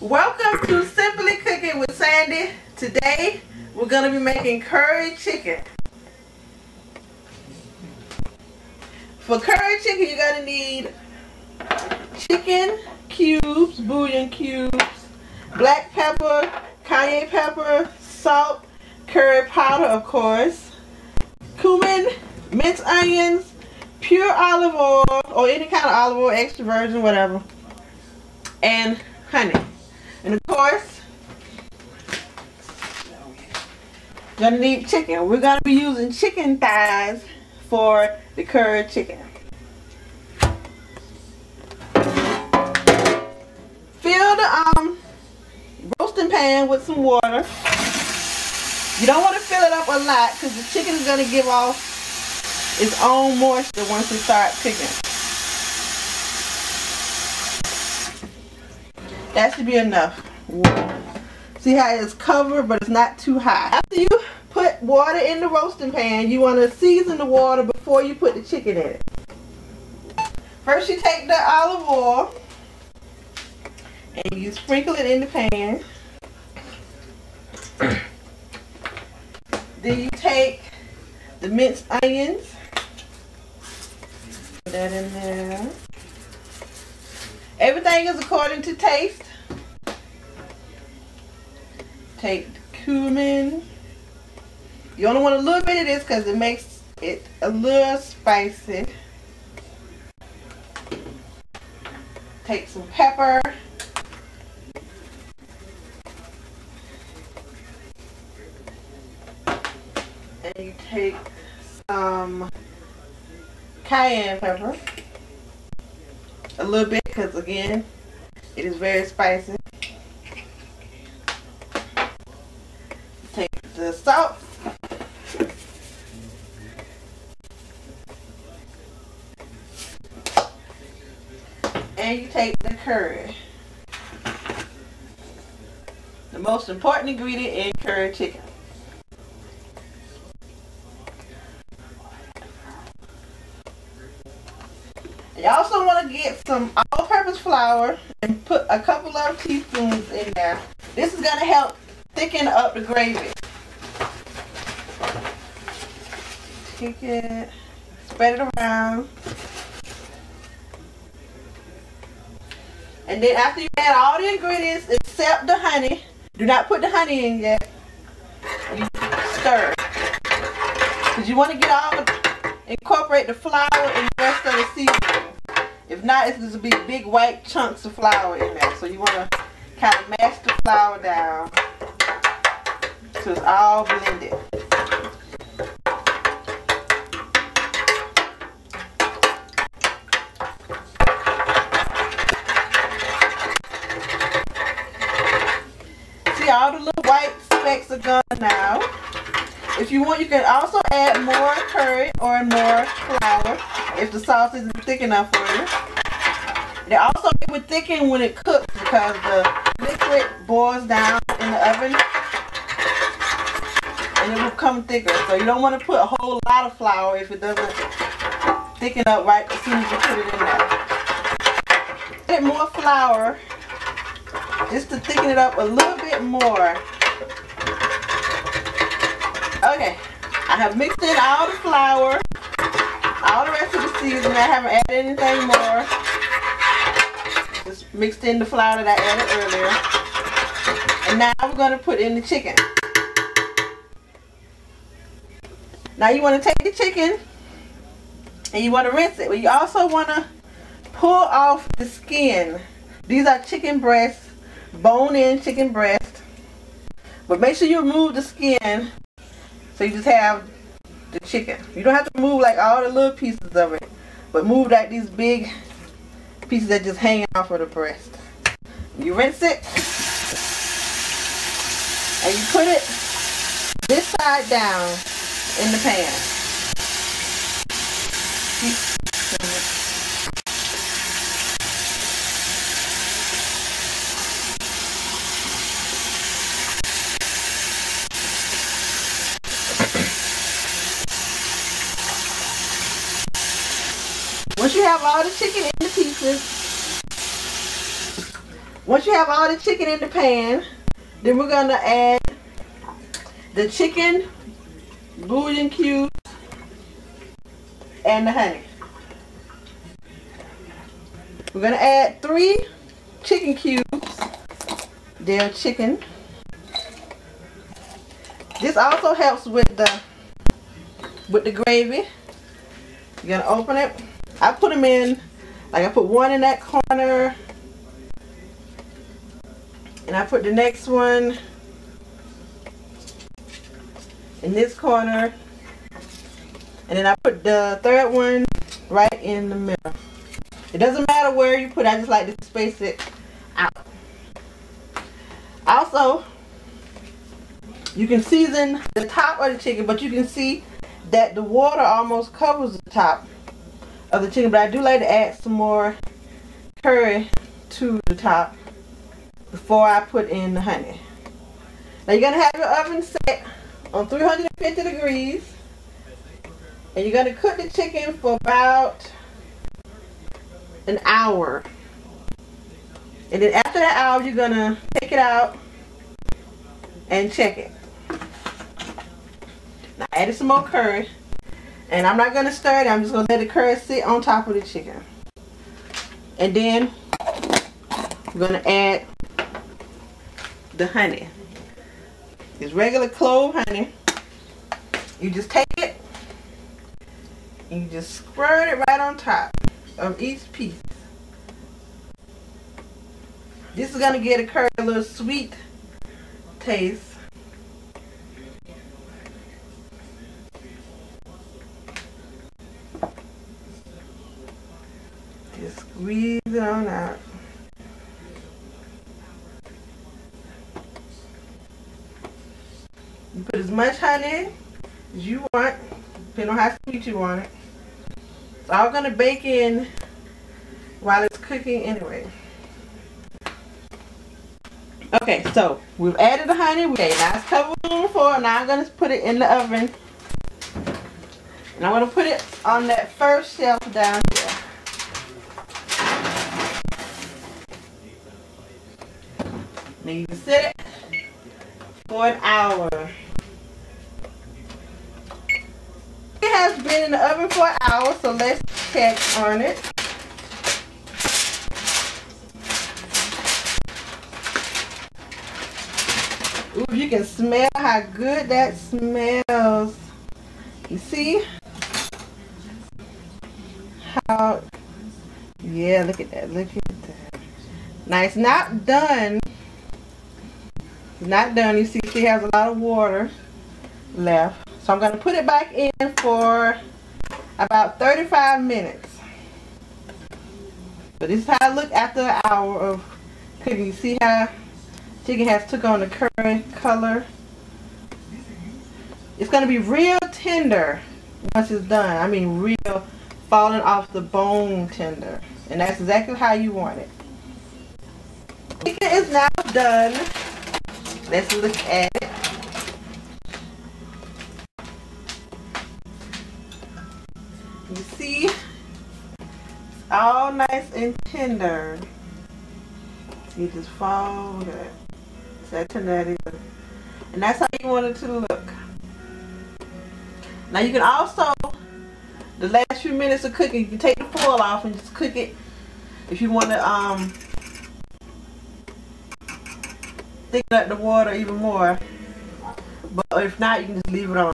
Welcome to Simply Cooking with Sandy. Today we're going to be making curry chicken. For curry chicken, you're going to need chicken cubes, bouillon cubes, black pepper, cayenne pepper, salt, curry powder of course, cumin, minced onions, pure olive oil or any kind of olive oil, extra virgin, whatever, and honey. And of course, you're gonna need chicken. We're gonna be using chicken thighs for the curry chicken. Fill the roasting pan with some water. You don't want to fill it up a lot because the chicken is gonna give off its own moisture once it starts cooking. That should be enough. See how it's covered, but it's not too high. After you put water in the roasting pan, you want to season the water before you put the chicken in it. First, you take the olive oil and you sprinkle it in the pan. Then you take the minced onions. Put that in there. Everything is according to taste. Take the cumin. You only want a little bit of this because it makes it a little spicy. Take some pepper. And you take some cayenne pepper. A little bit because again, it is very spicy. Take the salt. And you take the curry. The most important ingredient in curry chicken. You also want to get some all-purpose flour and put a couple of teaspoons in there. This is going to help thicken up the gravy. Take it, spread it around. And then after you add all the ingredients except the honey, do not put the honey in yet. You stir. Because you want to incorporate the flour and the rest of the seasoning. If not, it's going to be big white chunks of flour in there. So you want to kind of mash the flour down so it's all blended. See, all the little white specks are gone now. If you want, you can also add more curry or more flour if the sauce isn't thick enough for you. It would thicken when it cooks because the liquid boils down in the oven and it will become thicker. So you don't want to put a whole lot of flour if it doesn't thicken up right as soon as you put it in there. Add more flour just to thicken it up a little bit more. Okay, I have mixed in all the flour, all the rest of the seasoning. I haven't added anything more. Just mixed in the flour that I added earlier. And now we're going to put in the chicken. Now you want to take the chicken and you want to rinse it. But you also want to pull off the skin. These are chicken breasts, bone-in chicken breast. But make sure you remove the skin. So you just have the chicken. You don't have to remove like all the little pieces of it, but move like these big pieces that just hang off of the breast. You rinse it and you put it this side down in the pan. Once you have all the chicken in the pieces, Once you have all the chicken in the pan, then we're going to add the chicken bouillon cubes and the honey. We're going to add 3 chicken cubes. They're chicken. This also helps with the gravy. You're going to open it. I put them in, like I put one in that corner. And I put the next one in this corner. And then I put the third one right in the middle. It doesn't matter where you put it, I just like to space it out. Also, you can season the top of the chicken, but you can see that the water almost covers the top of the chicken. But I do like to add some more curry to the top before I put in the honey. Now you're going to have your oven set on 350 degrees. And you're going to cook the chicken for about an hour. And then after that hour, you're going to take it out and check it. Now I added some more curry. And I'm not going to stir it. I'm just going to let the curry sit on top of the chicken. And then we're going to add the honey. It's regular clove honey. You just take it and you just squirt it right on top of each piece. This is going to get a curry a little sweet taste. Just squeeze it on out. You put as much honey as you want, depending on how sweet you want it. It's all going to bake in while it's cooking anyway. Okay, so we've added the honey. Okay, now it's covered with aluminum foil. Now I'm going to put it in the oven. And I'm going to put it on that first shelf down here. Now you can set it for an hour. It has been in the oven for an hour, so let's check on it. Ooh, you can smell how good that smells. You see? How, yeah, look at that, look at that. Now it's not done. It's not done. You see, she has a lot of water left. So I'm going to put it back in for about 35 minutes. So this is how it looked after an hour of cooking. You see how chicken has took on the curry color. It's going to be real tender once it's done. I mean real falling off the bone tender. And that's exactly how you want it. Chicken is now done. Let's look at it. You see, it's all nice and tender. See, it just falls. Look at that. See how tender that is. And that's how you want it to look. Now you can also, the last few minutes of cooking, you can take the foil off and just cook it. If you want to thicken up the water even more. But if not, you can just leave it on.